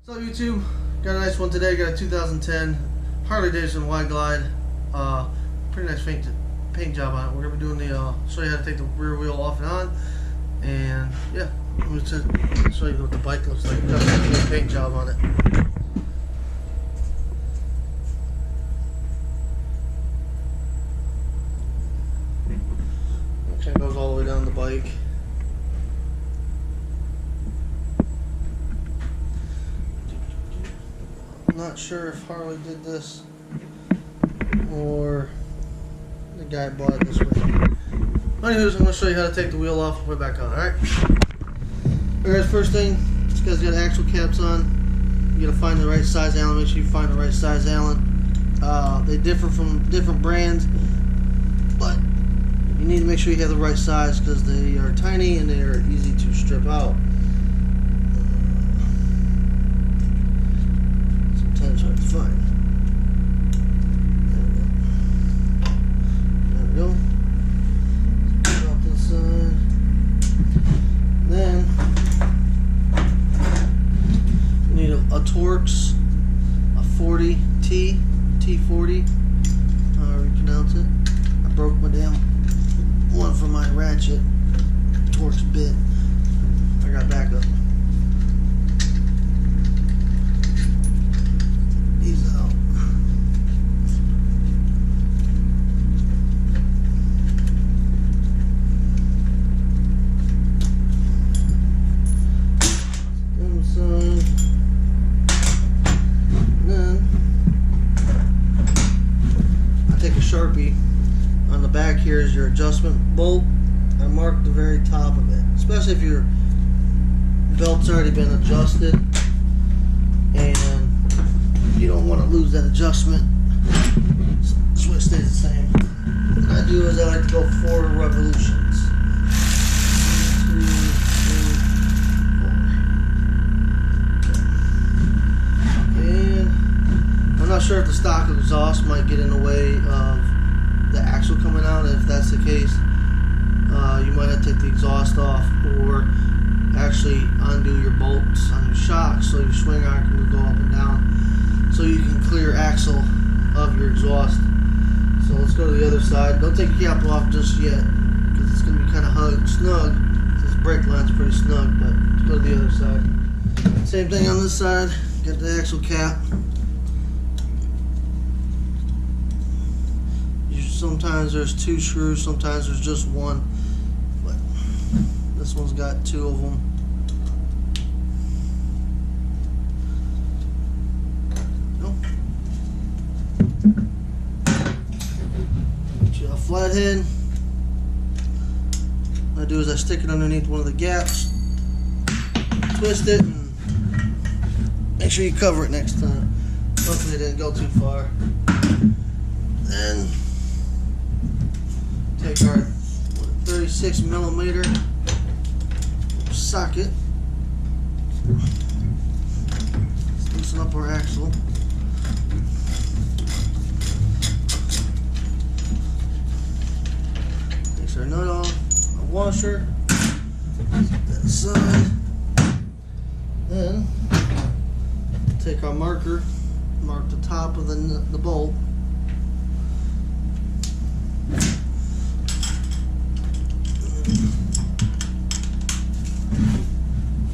So YouTube, got a nice one today. Got a 2010 Harley-Davidson Wide Glide. Pretty nice paint job on it. We're gonna be doing the show you how to take the rear wheel off and on, and yeah, I'm gonna just show you what the bike looks like. Got a nice paint job on it. It goes all the way down the bike. I'm not sure if Harley did this or the guy bought it this way. Anyways, I'm going to show you how to take the wheel off and put it back on, alright? Alright, first thing, this guy's got axle caps on. You got to find the right size Allen. Make sure you find the right size Allen. They differ from different brands, but you need to make sure you have the right size because they are tiny and they are easy to strip out. Sometimes hard to find. There we go. Put it off this side. Then you need a Torx, a 40T, T40, however you pronounce it. I broke my damn one for my ratchet Torx bit. I got backup. He's out. Inside. Then I take a Sharpie. On the back here is your adjustment bolt. I marked the very top of it, especially if your belt's already been adjusted and you don't want to lose that adjustment. So it stays the same. What I do is I like to go 4 revolutions. 2, 3, 4. And I'm not sure if the stock exhaust might get in the way of the axle coming out. If that's the case, you might have to take the exhaust off or actually undo your bolts on your shocks so your swing arm can go up and down so you can clear axle of your exhaust. So let's go to the other side. Don't take your cap off just yet because it's going to be kind of snug. This brake line's pretty snug, but let's go to the other side. Same thing on this side. Get the axle cap. Sometimes there's 2 screws, sometimes there's just 1, but this one's got 2 of them. Get you a flathead. What I do is I stick it underneath one of the gaps, twist it, and make sure you cover it next time. Hopefully it didn't go too far. Then take our 36mm socket, loosen up our axle, takes our nut off, our washer, that side, then take our marker, mark the top of the bolt.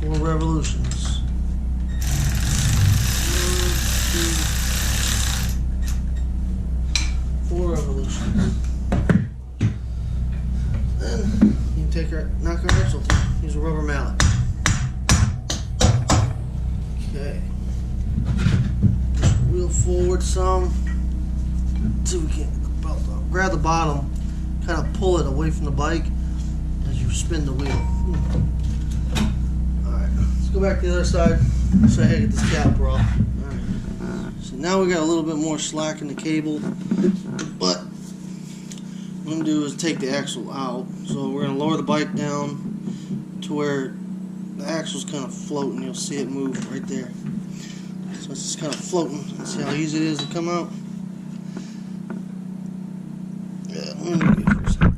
Revolutions. 4 revolutions. Then you can take knock our axle through. Use a rubber mallet. Okay. Just wheel forward some. See if we can get the belt off. Grab the bottom, kind of pull it away from the bike as you spin the wheel. Let's go back to the other side. Show you how to get this cap off. Alright. So now we got a little bit more slack in the cable, but what I'm going to do is take the axle out. So we're going to lower the bike down to where the axle's kind of floating. You'll see it move right there. So it's just kind of floating. See how easy it is to come out? Yeah, let me get it for a second.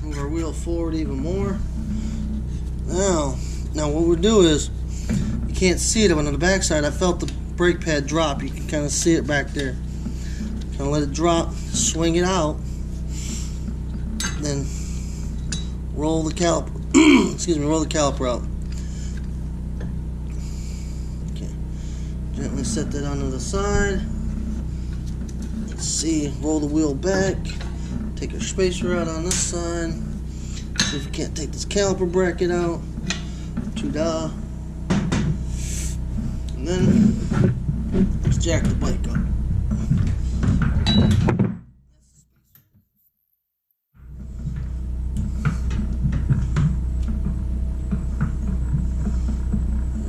Move our wheel forward even more. Now what we'll do is, you can't see it, but on the back side I felt the brake pad drop. You can kind of see it back there. Kind of let it drop, swing it out, then roll the caliper. Excuse me, roll the caliper out. Okay, gently set that onto the side. Let's see, roll the wheel back. Take your spacer out on this side. See if you can't take this caliper bracket out. Ta-da. And then let's jack the bike up.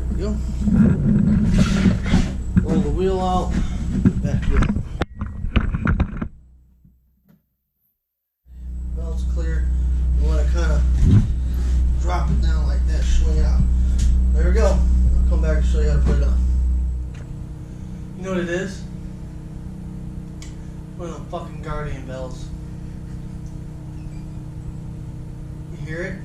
There we go. Roll the wheel out. Back wheel. Belt's clear. You want to kind of drop it down like that, swing it out. There we go. I'll come back and show you how to put it on. You know what it is? One of them fucking Guardian bells. You hear it?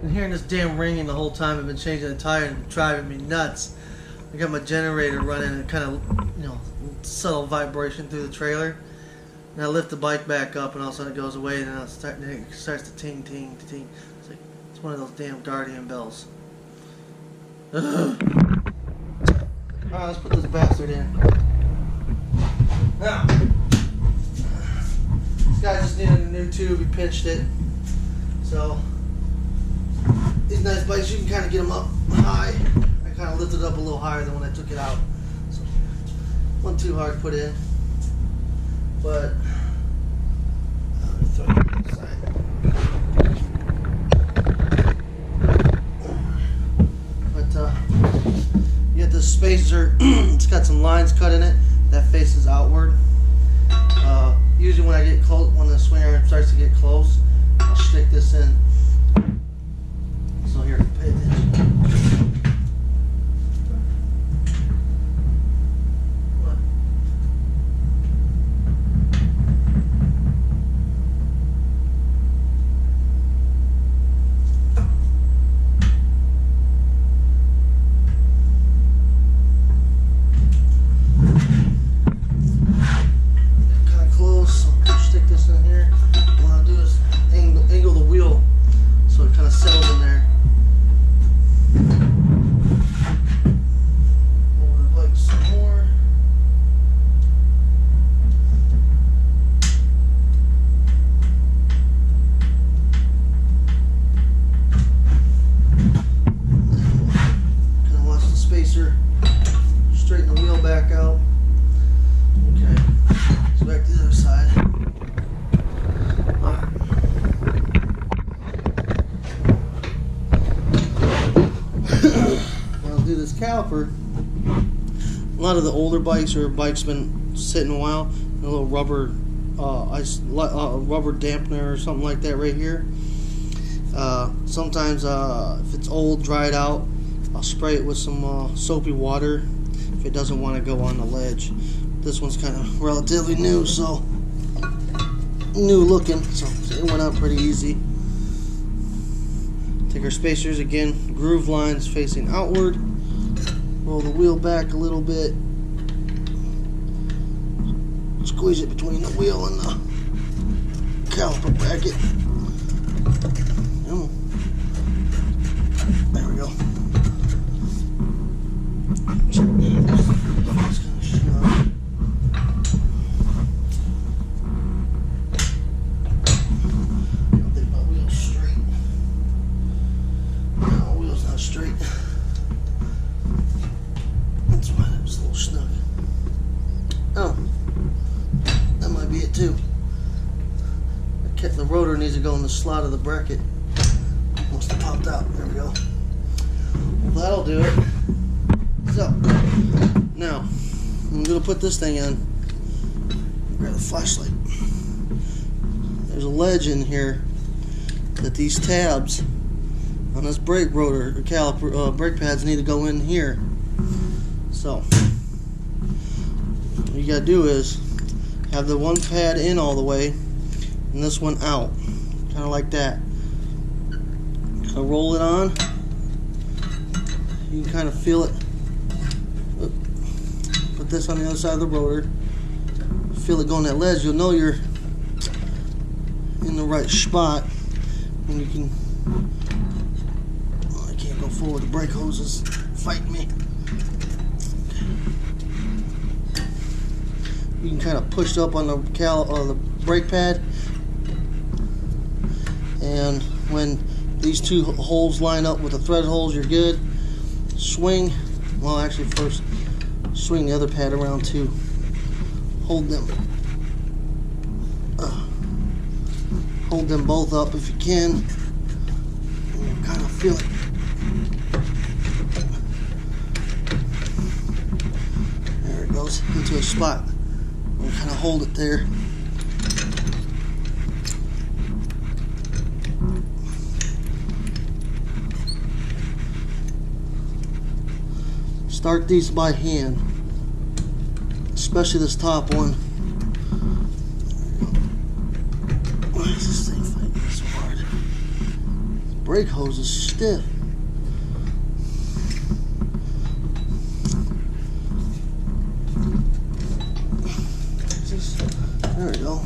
Been hearing this damn ringing the whole time. I've been changing the tire and it's driving me nuts. I got my generator running and kind of, you know, subtle vibration through the trailer. And I lift the bike back up and all of a sudden it goes away and then it starts to ting, ting, ting. It's like, it's one of those damn Guardian bells. Alright, let's put this bastard in. Now, this guy just needed a new tube, he pinched it. So, these nice bikes, you can kind of get them up high. I kind of lifted it up a little higher than when I took it out. So, wasn't too hard to put in. But, let me throw it to the side. But, you get this spacer, it's got some lines cut in it that faces outward. Usually when I get close, when the swing arm starts to get close, I'll stick this in. So here, pay attention. Straighten the wheel back out. Okay, so back to the other side. Alright. Now I'll do this caliper. A lot of the older bikes or bikes been sitting a while. A little rubber rubber dampener or something like that right here. Sometimes if it's old, dried out, I'll spray it with some soapy water if it doesn't want to go on the ledge. This one's kind of relatively new, so new looking, so it went out pretty easy. Take our spacers again, groove lines facing outward, roll the wheel back a little bit, squeeze it between the wheel and the caliper bracket. There we go. Straight. That's why that was a little snug. Oh, that might be it too. The rotor needs to go in the slot of the bracket. Must have popped out. There we go. Well, that'll do it. So, now I'm going to put this thing in. Grab the flashlight. There's a ledge in here that these tabs on this brake rotor or caliper brake pads need to go in here. So what you gotta do is have the one pad in all the way and this one out, kind of like that. Kind of roll it on. You can kind of feel it. Put this on the other side of the rotor. Feel it going that ledge. You'll know you're in the right spot when you can. Oh, I can't go forward. The brake hose is fighting me. You can kind of push up on the brake pad, and when these two holes line up with the thread holes, you're good. Swing. Well, actually, first swing the other pad around too. Hold them both up if you can. And you kind of feel it. There it goes into a spot. And kind of hold it there. Start these by hand, especially this top one. Why is this thing fighting so hard? The brake hose is stiff. There we go.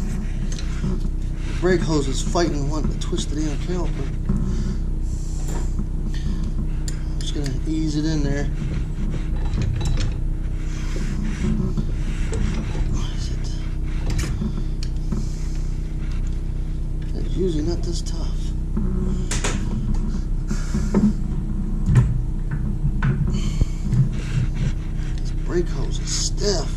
The brake hose is fighting wanting to twist the damn caliper. I'm just gonna ease it in there. It's usually not this tough. This brake hose is stiff.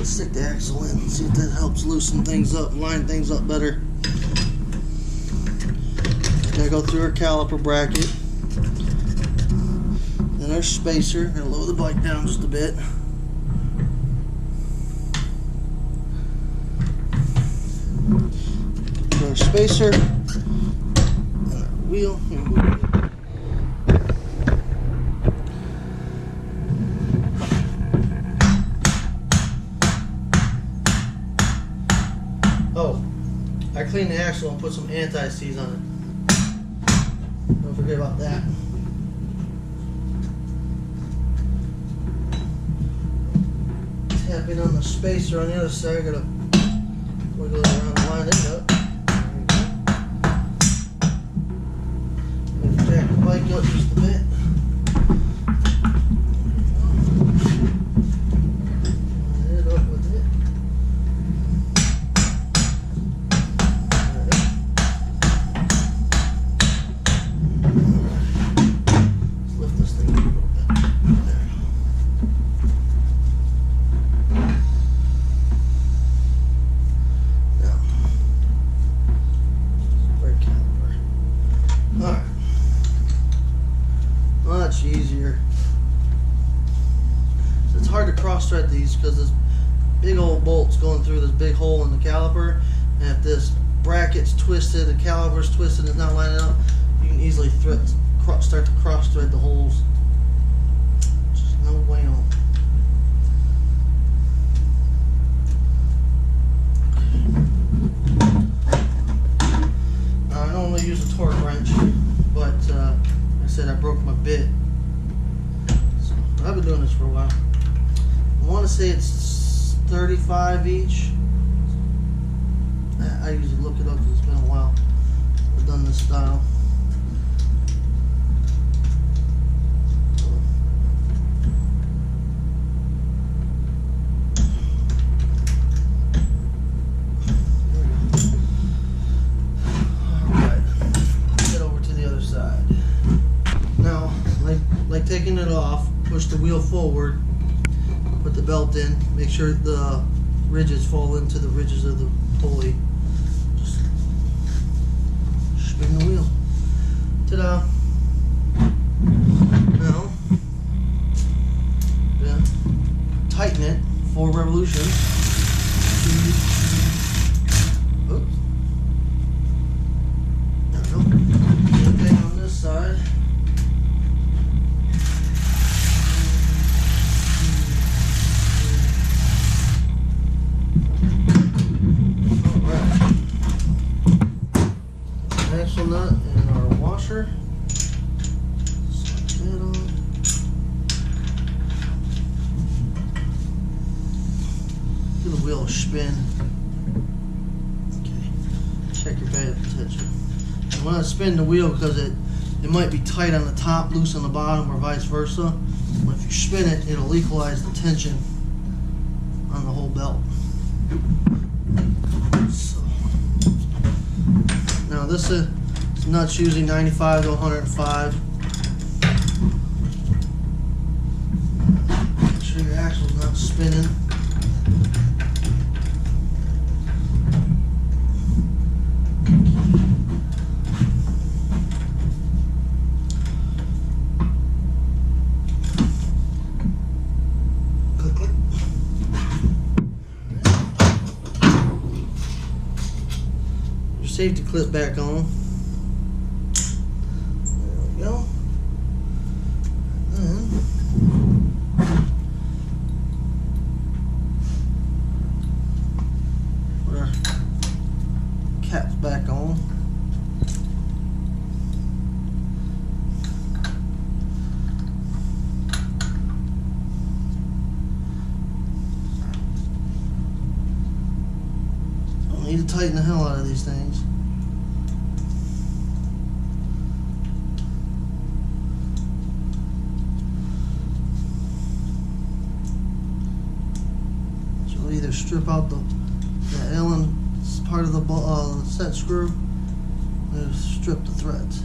Stick the axle in and see if that helps loosen things up, line things up better. Gotta go through our caliper bracket. Then our spacer. Gonna lower the bike down just a bit. Our spacer and our wheel. Oh, I cleaned the axle and put some anti-seize on it. Don't forget about that. Tapping on the spacer on the other side. Gotta wiggle it around and line it up. There we go. Jack the bike up just a bit. Line it up with it. Much easier. So it's hard to cross thread these because this big old bolt's going through this big hole in the caliper, and if this bracket's twisted, the caliper's twisted, and it's not lining up, you can easily start to cross thread the holes. Just no way on. I normally use a torque wrench, but I said I broke my bit. So I've been doing this for a while. I want to say it's 35 each. I usually look it up because it's been a while I've done this style. Taking it off, push the wheel forward, put the belt in, make sure the ridges fall into the ridges of the pulley. Just spin the wheel. Ta-da! Now, yeah, tighten it, 4 revolutions. Oops. There we go. Same thing on this side. Axle nut and our washer. Slide that on. Do the wheel spin. Okay. Check your bed tension. And when I spin the wheel, because it might be tight on the top, loose on the bottom, or vice versa. But if you spin it, it'll equalize the tension on the whole belt. So. Now this nut's usually 95 to 105. Make sure your axle's not spinning. Click, click. Your safety clip back on. Go. And put our caps back on. I need to tighten the hell out of these things. Either strip out the Allen part of the set screw, or strip the threads.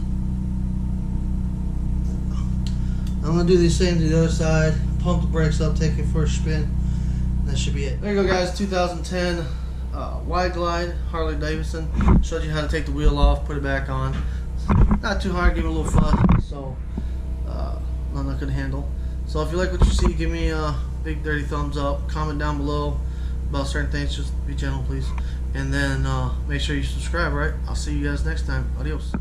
I'm going to do the same to the other side. Pump the brakes up, take it for a spin. That should be it. There you go, guys. 2010 Wide Glide Harley Davidson. Showed you how to take the wheel off, put it back on. Not too hard, give it a little fuzz, so nothing I could handle. So if you like what you see, give me a big dirty thumbs up. Comment down below about certain things. Just be gentle, please. And then make sure you subscribe, right? I'll see you guys next time. Adios.